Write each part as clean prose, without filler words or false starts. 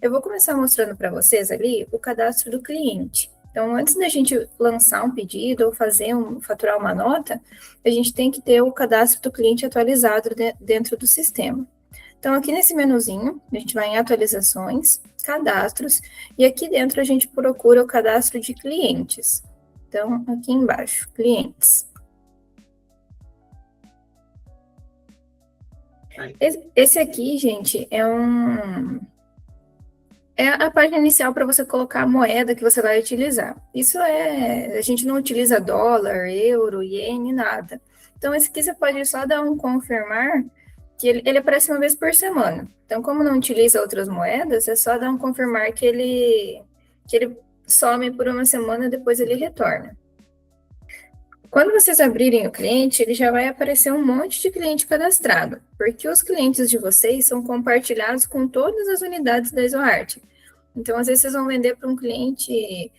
Eu vou começar mostrando para vocês ali o cadastro do cliente. Então, antes da gente lançar um pedido ou faturar uma nota, a gente tem que ter o cadastro do cliente atualizado dentro do sistema. Então, aqui nesse menuzinho, a gente vai em atualizações, cadastros, e aqui dentro a gente procura o cadastro de clientes. Então, aqui embaixo, clientes. Esse aqui, gente, é a página inicial para você colocar a moeda que você vai utilizar. A gente não utiliza dólar, euro, iene, nada. Então, esse aqui você pode só dar um confirmar, que ele aparece uma vez por semana. Então, como não utiliza outras moedas, é só dar um confirmar que ele some por uma semana, depois ele retorna. Quando vocês abrirem o cliente, ele já vai aparecer um monte de cliente cadastrado, porque os clientes de vocês são compartilhados com todas as unidades da ExoArt. Então, às vezes, vocês vão vender para um cliente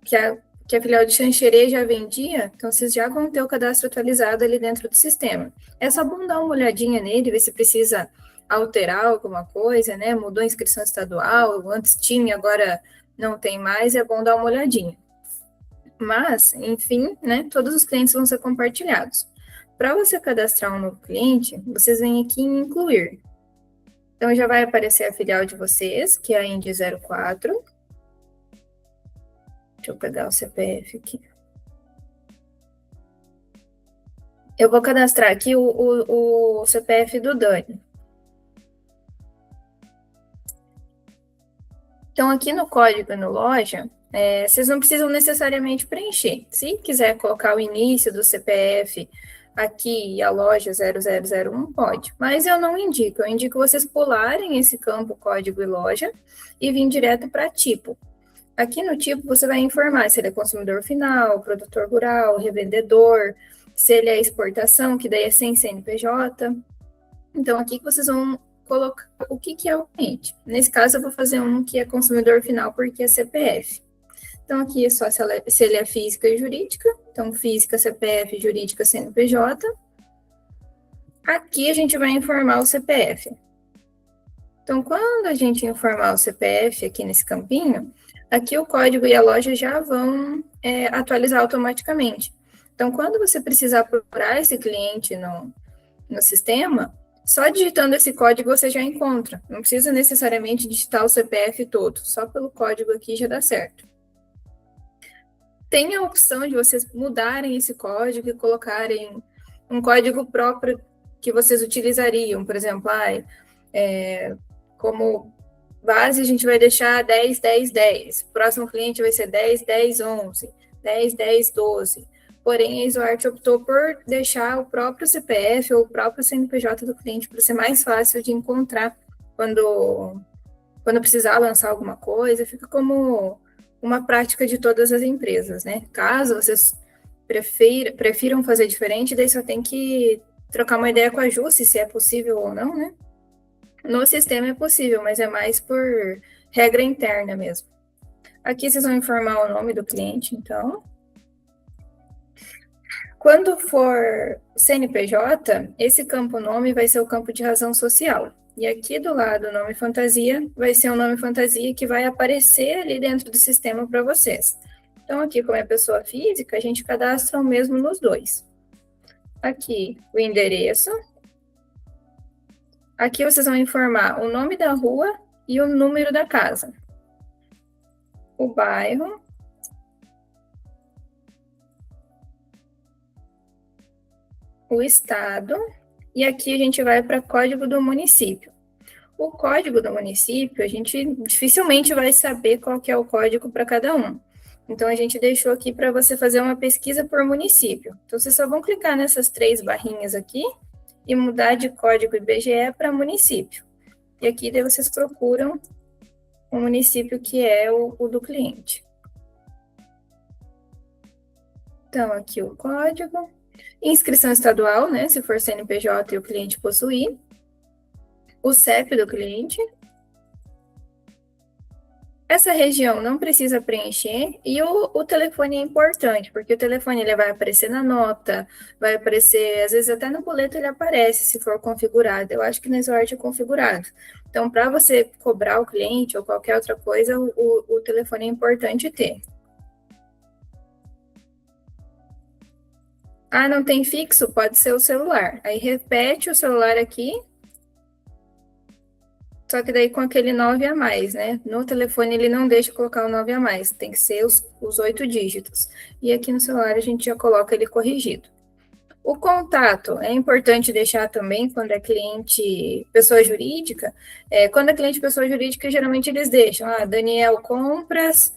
que a filial de Xanxerê já vendia, então vocês já vão ter o cadastro atualizado ali dentro do sistema. É só bom dar uma olhadinha nele, ver se precisa alterar alguma coisa, né? Mudou a inscrição estadual, antes tinha, agora não tem mais, é bom dar uma olhadinha. Mas, enfim, né, todos os clientes vão ser compartilhados. Para você cadastrar um novo cliente, vocês vêm aqui em incluir. Então, já vai aparecer a filial de vocês, que é a Indy 04. Deixa eu pegar o CPF aqui. Eu vou cadastrar aqui o CPF do Dani. Então, aqui no código e no loja, vocês não precisam necessariamente preencher. Se quiser colocar o início do CPF aqui e a loja 0001, pode. Mas eu não indico. Eu indico vocês pularem esse campo código e loja e vir direto para tipo. Aqui no tipo, você vai informar se ele é consumidor final, produtor rural, revendedor, se ele é exportação, que daí é sem CNPJ. Então, aqui que vocês vão colocar o que é o cliente. Nesse caso, eu vou fazer um que é consumidor final, porque é CPF. Então, aqui é só se ele é física e jurídica. Então, física, CPF, jurídica, CNPJ. Aqui a gente vai informar o CPF. Então, quando a gente informar o CPF aqui nesse campinho, aqui o código e a loja já vão atualizar automaticamente. Então, quando você precisar procurar esse cliente no sistema, só digitando esse código você já encontra. Não precisa necessariamente digitar o CPF todo, só pelo código aqui já dá certo. Tem a opção de vocês mudarem esse código e colocarem um código próprio que vocês utilizariam. Por exemplo, como base a gente vai deixar 10, 10, 10. O próximo cliente vai ser 10, 10, 11, 10, 10, 12. Porém, a ExoArt optou por deixar o próprio CPF ou o próprio CNPJ do cliente para ser mais fácil de encontrar quando precisar lançar alguma coisa. Fica como uma prática de todas as empresas, né? Caso vocês prefiram fazer diferente, daí só tem que trocar uma ideia com a Ju, se é possível ou não, né? No sistema é possível, mas é mais por regra interna mesmo. Aqui vocês vão informar o nome do cliente, então. Quando for CNPJ, esse campo nome vai ser o campo de razão social. E aqui do lado, o nome fantasia, vai ser o nome fantasia que vai aparecer ali dentro do sistema para vocês. Então, aqui, como é pessoa física, a gente cadastra o mesmo nos dois. Aqui, o endereço. Aqui vocês vão informar o nome da rua e o número da casa. O bairro. O estado, e aqui a gente vai para código do município. O código do município, a gente dificilmente vai saber qual que é o código para cada um. Então, a gente deixou aqui para você fazer uma pesquisa por município. Então, vocês só vão clicar nessas 3 barrinhas aqui e mudar de código IBGE para município. E aqui daí vocês procuram o município que é o do cliente. Então, aqui o código. Inscrição estadual, né, se for CNPJ e o cliente possuir. O CEP do cliente. Essa região não precisa preencher. E o telefone é importante, porque o telefone ele vai aparecer na nota, vai aparecer, às vezes até no boleto ele aparece, se for configurado. Eu acho que na ExoArt é configurado. Então, para você cobrar o cliente ou qualquer outra coisa, o telefone é importante ter. Ah, não tem fixo? Pode ser o celular. Aí repete o celular aqui, só que daí com aquele 9 a mais, né? No telefone ele não deixa colocar o 9 a mais, tem que ser os 8 dígitos. E aqui no celular a gente já coloca ele corrigido. O contato é importante deixar também quando é cliente pessoa jurídica. Quando é cliente pessoa jurídica, geralmente eles deixam, Daniel Compras,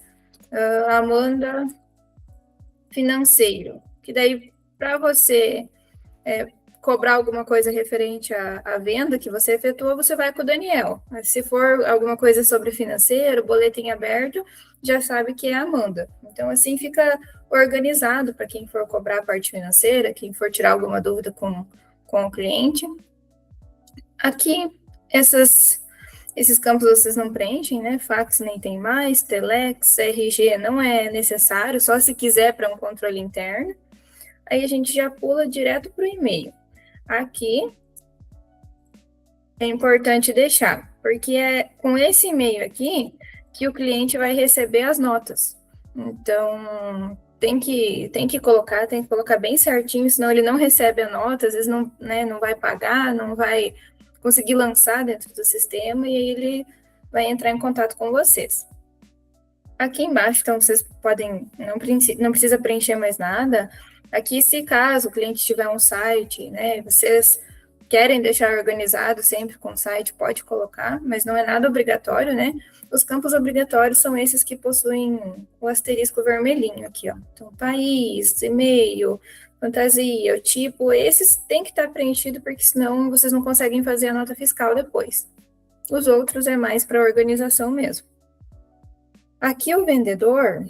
Amanda Financeiro. Que daí, para você cobrar alguma coisa referente à venda que você efetua, você vai com o Daniel. Mas se for alguma coisa sobre financeiro, boleto em aberto, já sabe que é a Amanda. Então, assim fica organizado para quem for cobrar a parte financeira, quem for tirar alguma dúvida com o cliente. Aqui, esses campos vocês não preenchem, né? Fax nem tem mais, Telex, RG não é necessário, só se quiser para um controle interno. Aí a gente já pula direto para o e-mail. Aqui é importante deixar, porque é com esse e-mail aqui que o cliente vai receber as notas. Então, tem que colocar bem certinho, senão ele não recebe a nota, às vezes não, né, não vai pagar, não vai conseguir lançar dentro do sistema, e aí ele vai entrar em contato com vocês. Aqui embaixo, então, vocês podem, não precisa preencher mais nada. Aqui, se caso o cliente tiver um site, né, vocês querem deixar organizado sempre com o site, pode colocar, mas não é nada obrigatório, né? Os campos obrigatórios são esses que possuem o asterisco vermelhinho aqui, ó. Então, país, e-mail, fantasia, o tipo, esses tem que estar preenchido, porque senão vocês não conseguem fazer a nota fiscal depois. Os outros é mais para organização mesmo. Aqui o vendedor,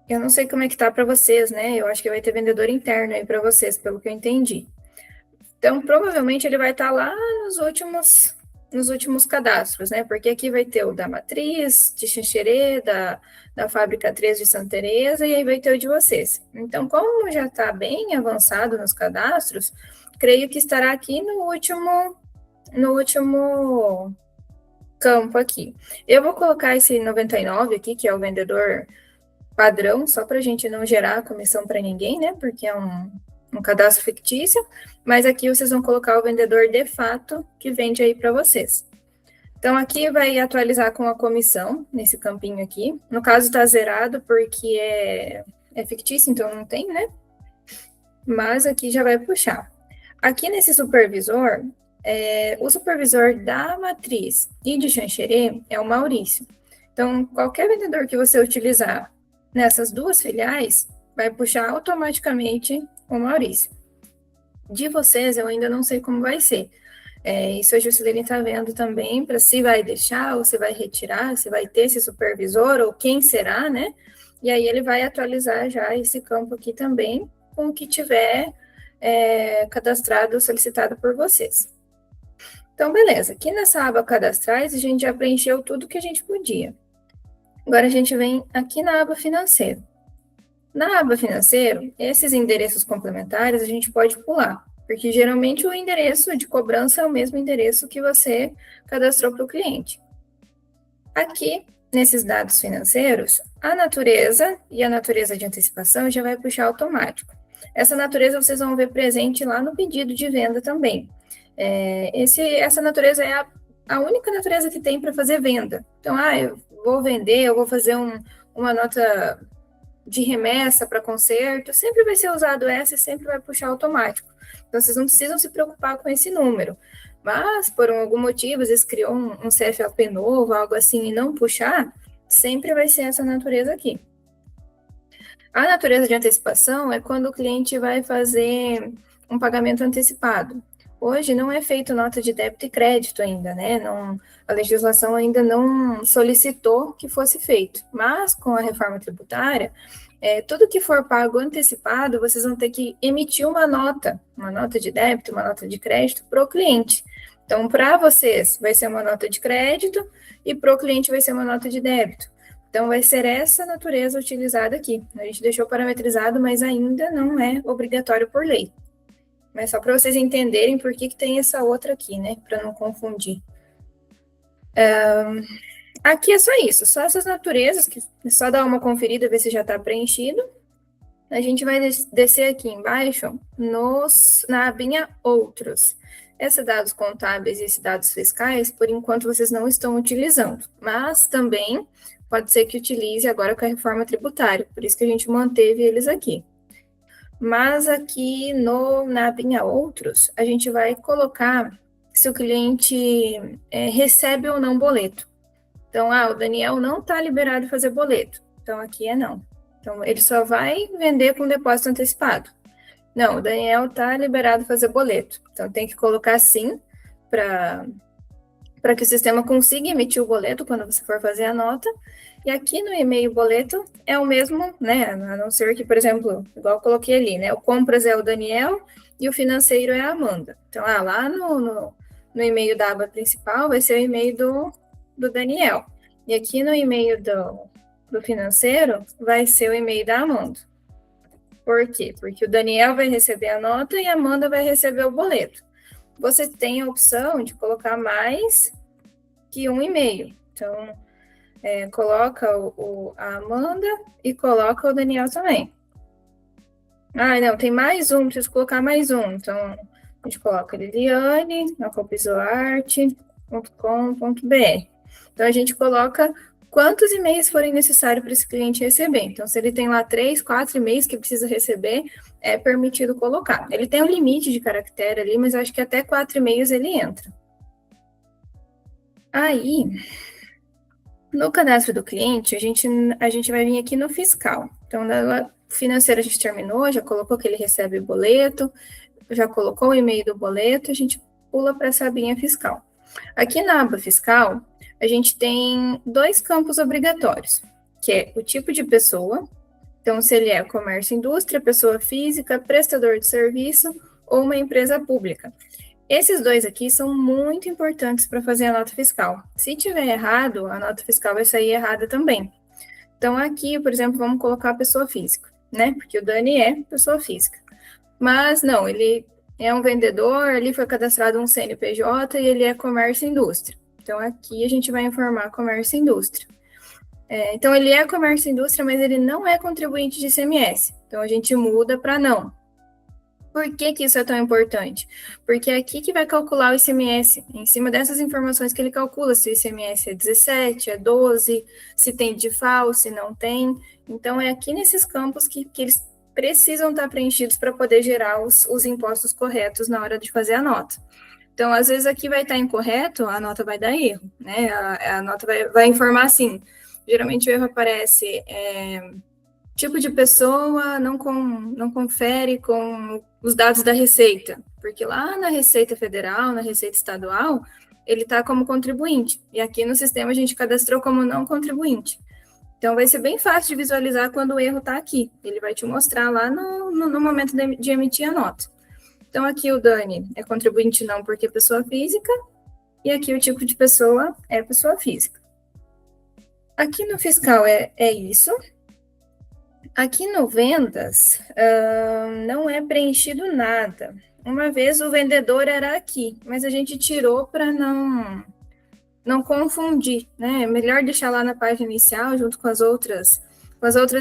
eu não sei como é que tá para vocês, né? Eu acho que vai ter vendedor interno aí para vocês, pelo que eu entendi. Então, provavelmente ele vai estar lá nos últimos cadastros, né? Porque aqui vai ter o da Matriz, de Xanxerê, da Fábrica 3 de Santa Teresa, e aí vai ter o de vocês. Então, como já está bem avançado nos cadastros, creio que estará aqui no último campo aqui. Eu vou colocar esse 99 aqui, que é o vendedor padrão, só para a gente não gerar comissão para ninguém, né? Porque é um cadastro fictício, mas aqui vocês vão colocar o vendedor de fato que vende aí para vocês. Então, aqui vai atualizar com a comissão, nesse campinho aqui. No caso, está zerado porque é fictício, então não tem, né? Mas aqui já vai puxar. Aqui nesse supervisor, o supervisor da Matriz e de Xanxerê é o Maurício. Então, qualquer vendedor que você utilizar nessas duas filiais, vai puxar automaticamente o Maurício. De vocês, eu ainda não sei como vai ser. Isso a Juscelina está vendo também, para se vai deixar ou se vai retirar, se vai ter esse supervisor ou quem será, né? E aí ele vai atualizar já esse campo aqui também, com o que tiver cadastrado, solicitado por vocês. Então, beleza. Aqui nessa aba cadastrais, a gente já preencheu tudo que a gente podia. Agora a gente vem aqui na aba financeiro. Na aba financeiro, esses endereços complementares a gente pode pular, porque geralmente o endereço de cobrança é o mesmo endereço que você cadastrou para o cliente. Aqui, nesses dados financeiros, a natureza e a natureza de antecipação já vai puxar automático. Essa natureza vocês vão ver presente lá no pedido de venda também. Essa natureza é a única natureza que tem para fazer venda. Então, eu vou vender, eu vou fazer uma nota de remessa para conserto, sempre vai ser usado essa e sempre vai puxar automático. Então, vocês não precisam se preocupar com esse número. Mas, por algum motivo, às vezes criou um CFAP novo, algo assim, e não puxar, sempre vai ser essa natureza aqui. A natureza de antecipação é quando o cliente vai fazer um pagamento antecipado. Hoje não é feito nota de débito e crédito ainda, né? A legislação ainda não solicitou que fosse feito. Mas com a reforma tributária, tudo que for pago antecipado, vocês vão ter que emitir uma nota de débito, uma nota de crédito para o cliente. Então, para vocês, vai ser uma nota de crédito e para o cliente vai ser uma nota de débito. Então, vai ser essa natureza utilizada aqui. A gente deixou parametrizado, mas ainda não é obrigatório por lei. Mas só para vocês entenderem por que tem essa outra aqui, né? Para não confundir. Aqui é só isso, só essas naturezas, que é só dar uma conferida, ver se já está preenchido. A gente vai descer aqui embaixo na abinha Outros. Esses dados contábeis e esses dados fiscais, por enquanto, vocês não estão utilizando, mas também pode ser que utilize agora com a reforma tributária, por isso que a gente manteve eles aqui. Mas aqui na abinha Outros, a gente vai colocar se o cliente recebe ou não boleto. Então, o Daniel não está liberado fazer boleto, então aqui é não. Então, ele só vai vender com depósito antecipado. Não, o Daniel está liberado fazer boleto. Então, tem que colocar sim para que o sistema consiga emitir o boleto quando você for fazer a nota. E aqui no e-mail boleto é o mesmo, né? A não ser que, por exemplo, igual eu coloquei ali, né? O compras é o Daniel e o financeiro é a Amanda. Então, lá no e-mail da aba principal vai ser o e-mail do Daniel. E aqui no e-mail do financeiro vai ser o e-mail da Amanda. Por quê? Porque o Daniel vai receber a nota e a Amanda vai receber o boleto. Você tem a opção de colocar mais que um e-mail. Então, coloca a Amanda e coloca o Daniel também. Não, tem mais um, preciso colocar mais um. Então, a gente coloca liliane@copisoarte.com.br. Então, a gente coloca quantos e-mails forem necessários para esse cliente receber. Então, se ele tem lá 3, 4 e-mails que precisa receber, é permitido colocar. Ele tem um limite de caractere ali, mas eu acho que até 4 e-mails ele entra. Aí, no cadastro do cliente, a gente vai vir aqui no fiscal. Então, na financeira a gente terminou, já colocou que ele recebe boleto, já colocou o e-mail do boleto, a gente pula para essa abinha fiscal. Aqui na aba fiscal, a gente tem 2 campos obrigatórios, que é o tipo de pessoa, então se ele é comércio, indústria, pessoa física, prestador de serviço ou uma empresa pública. Esses 2 aqui são muito importantes para fazer a nota fiscal. Se tiver errado, a nota fiscal vai sair errada também. Então aqui, por exemplo, vamos colocar a pessoa física, né? Porque o Dani é pessoa física. Mas não, ele é um vendedor, ali foi cadastrado um CNPJ e ele é comércio e indústria. Então, aqui a gente vai informar comércio e indústria. Então, ele é comércio e indústria, mas ele não é contribuinte de ICMS. Então, a gente muda para não. Por que isso é tão importante? Porque é aqui que vai calcular o ICMS, em cima dessas informações que ele calcula, se o ICMS é 17, é 12, se tem DIFAL, se não tem. Então, é aqui nesses campos que eles precisam estar preenchidos para poder gerar os impostos corretos na hora de fazer a nota. Então, às vezes aqui vai estar incorreto, a nota vai dar erro, né? A nota vai informar assim, geralmente o erro aparece, tipo de pessoa não confere com os dados da Receita, porque lá na Receita Federal, na Receita Estadual, ele está como contribuinte, e aqui no sistema a gente cadastrou como não contribuinte. Então, vai ser bem fácil de visualizar quando o erro está aqui, ele vai te mostrar lá no momento de emitir a nota. Então, aqui o Dani é contribuinte não porque é pessoa física, e aqui o tipo de pessoa é pessoa física. Aqui no fiscal é isso. Aqui no vendas, não é preenchido nada. Uma vez o vendedor era aqui, mas a gente tirou para não confundir, né? É melhor deixar lá na página inicial, junto com as outras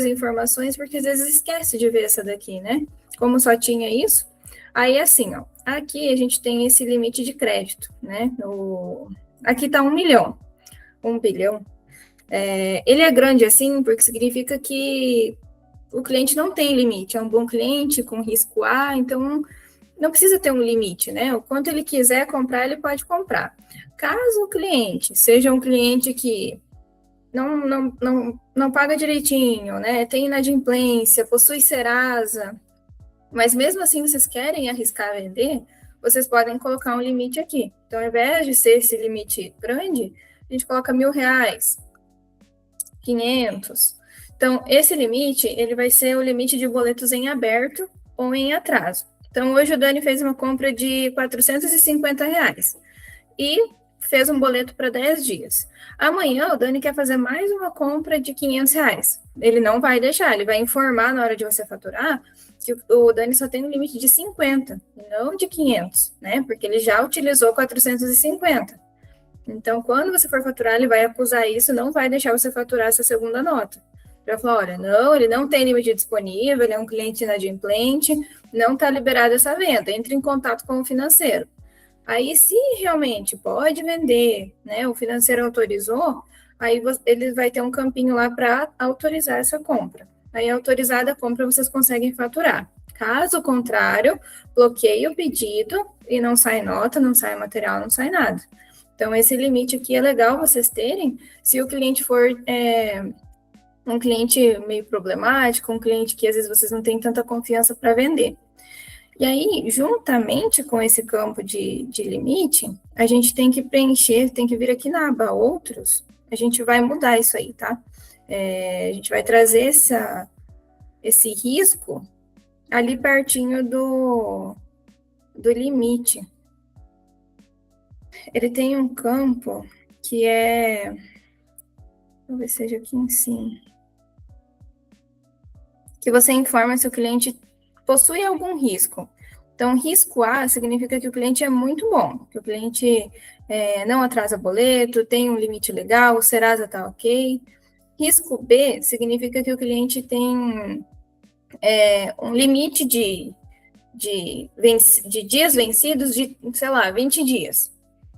informações, porque às vezes esquece de ver essa daqui, né? Como só tinha isso. Aí, assim, aqui a gente tem esse limite de crédito, né? Aqui está 1 milhão, 1 bilhão. Ele é grande assim, porque significa que o cliente não tem limite, é um bom cliente com risco A, então não precisa ter um limite, né? O quanto ele quiser comprar, ele pode comprar. Caso o cliente seja um cliente que não paga direitinho, né? Tem inadimplência, possui Serasa, mas mesmo assim vocês querem arriscar vender, vocês podem colocar um limite aqui. Então, ao invés de ser esse limite grande, a gente coloca R$1.000, 500. Então, esse limite, ele vai ser o limite de boletos em aberto ou em atraso. Então, hoje o Dani fez uma compra de R$450 e fez um boleto para 10 dias. Amanhã o Dani quer fazer mais uma compra de R$ 500. Ele não vai deixar, ele vai informar na hora de você faturar que o Dani só tem um limite de 50, não de 500, né? Porque ele já utilizou 450. Então, quando você for faturar, ele vai acusar isso, não vai deixar você faturar essa segunda nota. Já falar, olha, não, ele não tem limite disponível, ele é um cliente inadimplente, não está liberado essa venda, entre em contato com o financeiro. Aí, se realmente pode vender, né, o financeiro autorizou, aí ele vai ter um campinho lá para autorizar essa compra. Aí, autorizada a compra, vocês conseguem faturar. Caso contrário, bloqueie o pedido e não sai nota, não sai material, não sai nada. Então, esse limite aqui é legal vocês terem, se o cliente for um cliente meio problemático, um cliente que às vezes vocês não têm tanta confiança para vender. E aí, juntamente com esse campo de limite, a gente tem que preencher, tem que vir aqui na aba Outros, a gente vai mudar isso aí, tá? A gente vai trazer esse risco ali pertinho do limite. Ele tem um campo que talvez seja aqui em cima, que você informa se o cliente possui algum risco. Então, risco A significa que o cliente é muito bom, que o cliente não atrasa boleto, tem um limite legal, o Serasa está ok. Risco B significa que o cliente tem um limite de dias vencidos de, sei lá, 20 dias.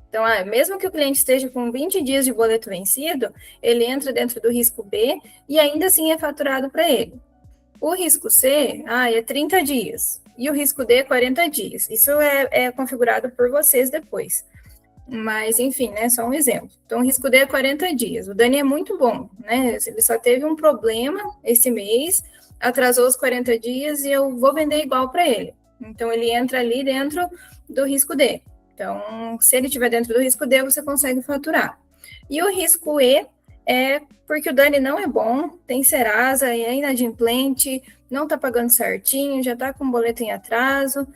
Então, mesmo que o cliente esteja com 20 dias de boleto vencido, ele entra dentro do risco B e ainda assim é faturado para ele. O risco C, é 30 dias. E o risco D é 40 dias. Isso é configurado por vocês depois. Mas, enfim, né, só um exemplo. Então, o risco D é 40 dias. O Dani é muito bom, né? Ele só teve um problema esse mês, atrasou os 40 dias e eu vou vender igual para ele. Então, ele entra ali dentro do risco D. Então, se ele estiver dentro do risco D, você consegue faturar. E o risco E é porque o Dani não é bom, tem Serasa, é inadimplente, não está pagando certinho, já está com boleto em atraso,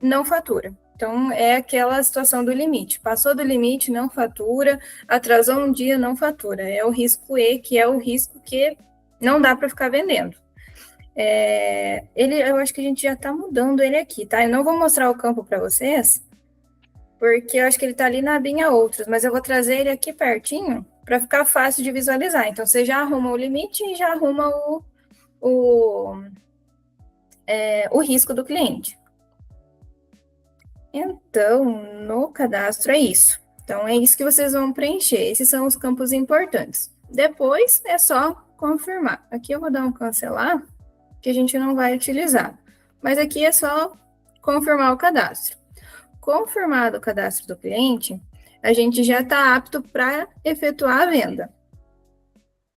não fatura. Então, é aquela situação do limite. Passou do limite, não fatura, atrasou um dia, não fatura. É o risco E, que é o risco que não dá para ficar vendendo. Eu acho que a gente já está mudando ele aqui, tá? Eu não vou mostrar o campo para vocês, porque eu acho que ele está ali na abinha Outros, mas eu vou trazer ele aqui pertinho para ficar fácil de visualizar. Então, você já arruma o limite e já arruma o risco do cliente. Então, no cadastro é isso. Então, é isso que vocês vão preencher. Esses são os campos importantes. Depois, é só confirmar. Aqui eu vou dar um cancelar, que a gente não vai utilizar. Mas aqui é só confirmar o cadastro. Confirmado o cadastro do cliente, a gente já está apto para efetuar a venda.